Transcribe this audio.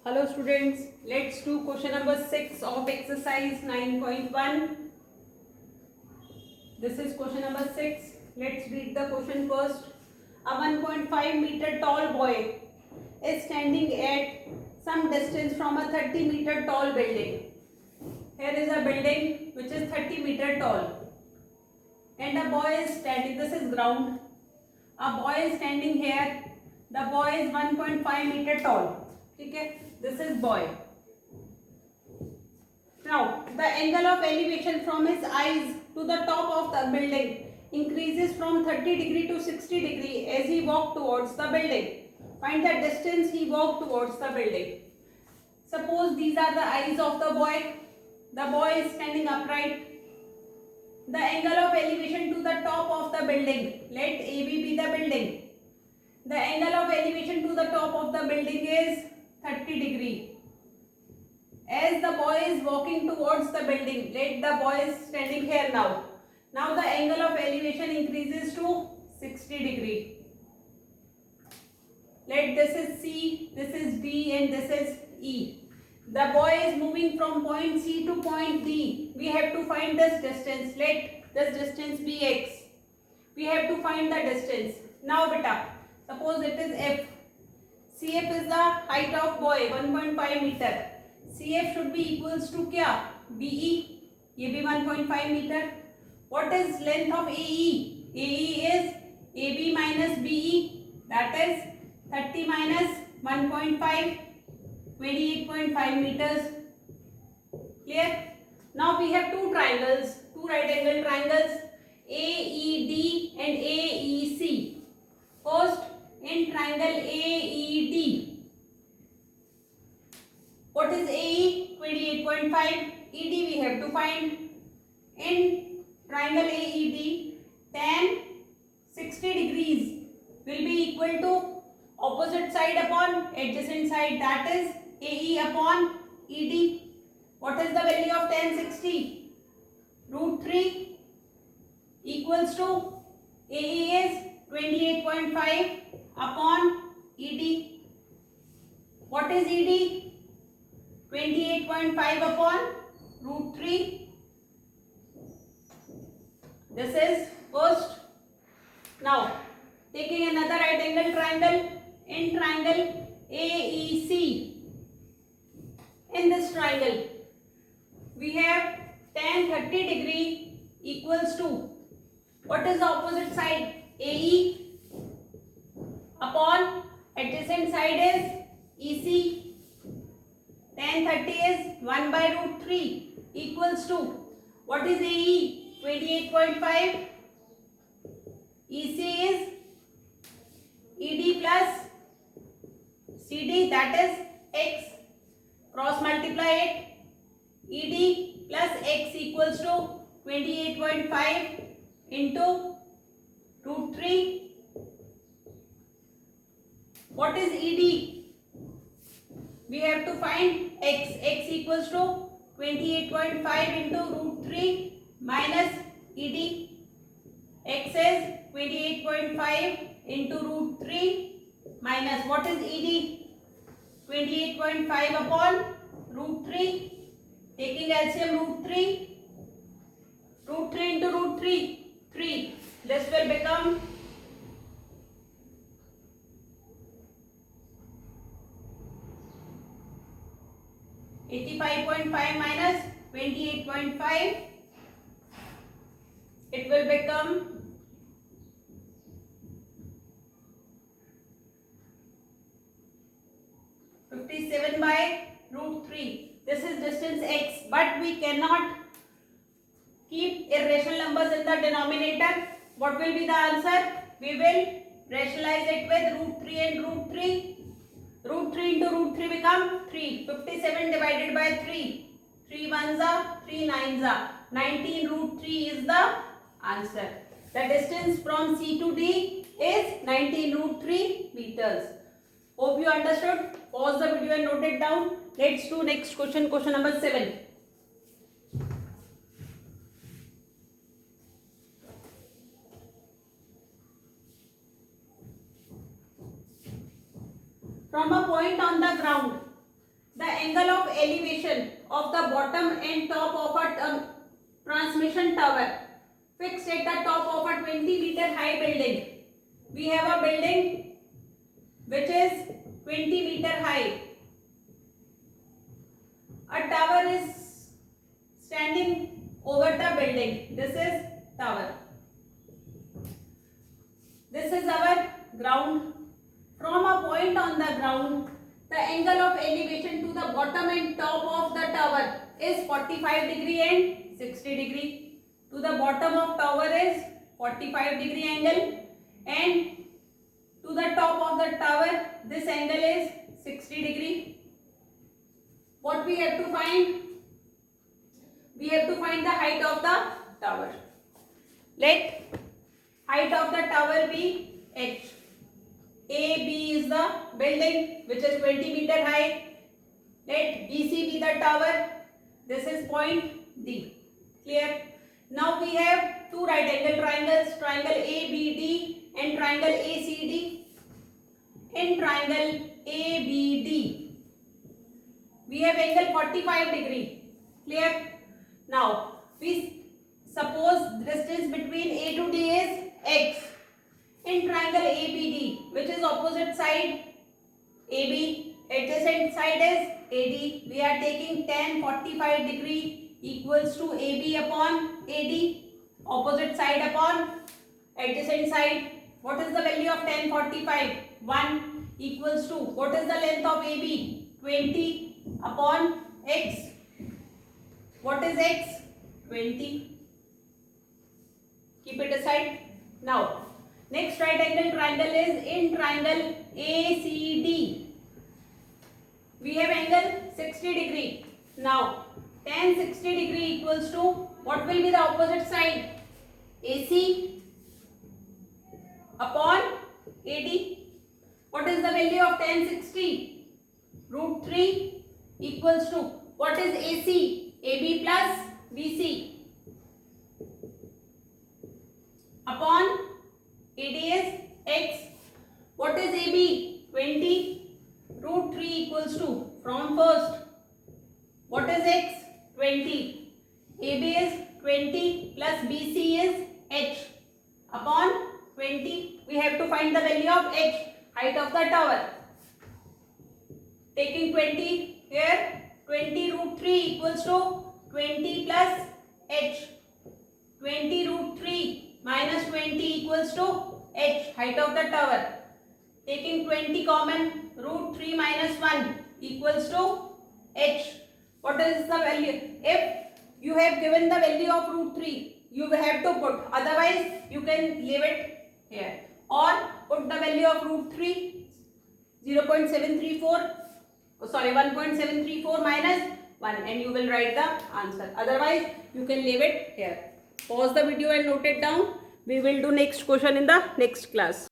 Hello students, let's do question number 6 of exercise 9.1. This is question number 6. Let's read the question first. A 1.5 meter tall boy is standing at some distance from a 30 meter tall building. Here is a building which is 30 meter tall and a boy is standing. This is ground. A boy is standing here. The boy is 1.5 meter tall. Okay, this is boy. Now, the angle of elevation from his eyes to the top of the building increases from 30 degree to 60 degree as he walks towards the building. Find the distance he walked towards the building. Suppose these are the eyes of the boy. The boy is standing upright. The angle of elevation to the top of the building. Let AB be the building. The angle of elevation to the top of the building is 30 degree. As the boy is walking towards the building, let the boy is standing here now. Now the angle of elevation increases to 60 degree. Let this is C, this is D and this is E. The boy is moving from point C to point D. We have to find this distance. Let this distance be X. We have to find the distance. Now beta, suppose it is F. CF is the height of boy 1.5 meter. CF should be equals to क्या? BE. ये भी 1.5 meter. What is length of AE? AE is AB minus BE. That is 30 minus 1.5. 28.5 meters. Clear? Now we have two triangles, two right angle triangles, AED and AEC. First, in triangle AED, what is AE? 28.5. ED we have to find. In triangle AED, tan 60 degrees will be equal to opposite side upon adjacent side, that is AE upon ED. What is the value of tan 60? Root 3 equals to AE is 28.5 upon ED. What is ED? 28.5 upon root 3. This is first. Now, taking another right angle triangle, in triangle AEC. In this triangle, we have tan 30 degree equals to, what is the opposite side? AE upon adjacent side is EC. Tan 30 is 1 by root 3 equals to, what is AE? 28.5. EC is ED plus CD, that is X. Cross multiply it. ED plus X equals to 28.5 into root 3. What is ED? We have to find X. X equals to 28.5 into root 3 minus ED. X is 28.5 into root 3 minus, what is ED? 28.5 upon root 3. Taking LCM root 3. Root 3 into root 3. 3. This will become 85.5 minus 28.5. It will become 57 by root 3. This is distance X, but we cannot keep irrational numbers in the denominator. What will be the answer? We will rationalize it with root 3 and root 3. Root 3 into root 3 become 3. 57 divided by 3. 3 ones are 3 nines are 19. Root 3 is the answer. The distance from C to D is 19 root 3 meters. Hope you understood. Pause the video and note it down. Let's do next question, question number 7. From a point on the ground, the angle of elevation of the bottom and top of a transmission tower fixed at the top of a 20-meter high building. We have a building which is 20 meter high. A tower is standing over the building. This is tower. This is our ground. From a point on the ground, the angle of elevation to the bottom and top of the tower is 45 degree and 60 degree. To the bottom of tower is 45 degree angle, and to the top of the tower this angle is 60 degree. What we have to find? We have to find the height of the tower. Let height of the tower be h. AB is the building which is 20 meter high. Let BC be the tower. This is point D. Clear? Now we have two right angle triangles, triangle ABD and triangle ACD. In triangle ABD, we have angle 45 degree. Clear? Now we suppose distance between A to D is x. In triangle ABD, which is opposite side AB, adjacent side is AD, we are taking tan 45 degree equals to AB upon AD, opposite side upon adjacent side. What is the value of tan 45? 1 equals to, what is the length of AB? 20 upon x. What is x? 20. Keep it aside. Now next right angle triangle is in triangle ACD. We have angle 60 degree. Now tan 60 degree equals to, what will be the opposite side? AC upon AD. What is the value of tan 60? Root 3 equals to, what is AC? AB plus BC upon AD is x. What is AB? 20. Root 3 equals to, from first, what is x? 20. AB is 20 plus BC is h upon 20. We have to find the value of h, height of the tower. Taking 20 here, 20 root 3 equals to 20 plus h. 20 root 3 minus 20 equals to h, height of the tower. Taking 20 common, root 3 minus 1 equals to h. What is the value? If you have given the value of root 3, you have to put, otherwise you can leave it here, or put the value of root 3, 0.734, sorry 1.734 minus 1, and you will write the answer. Otherwise you can leave it here. Pause the video and note it down. We will do next question in the next class.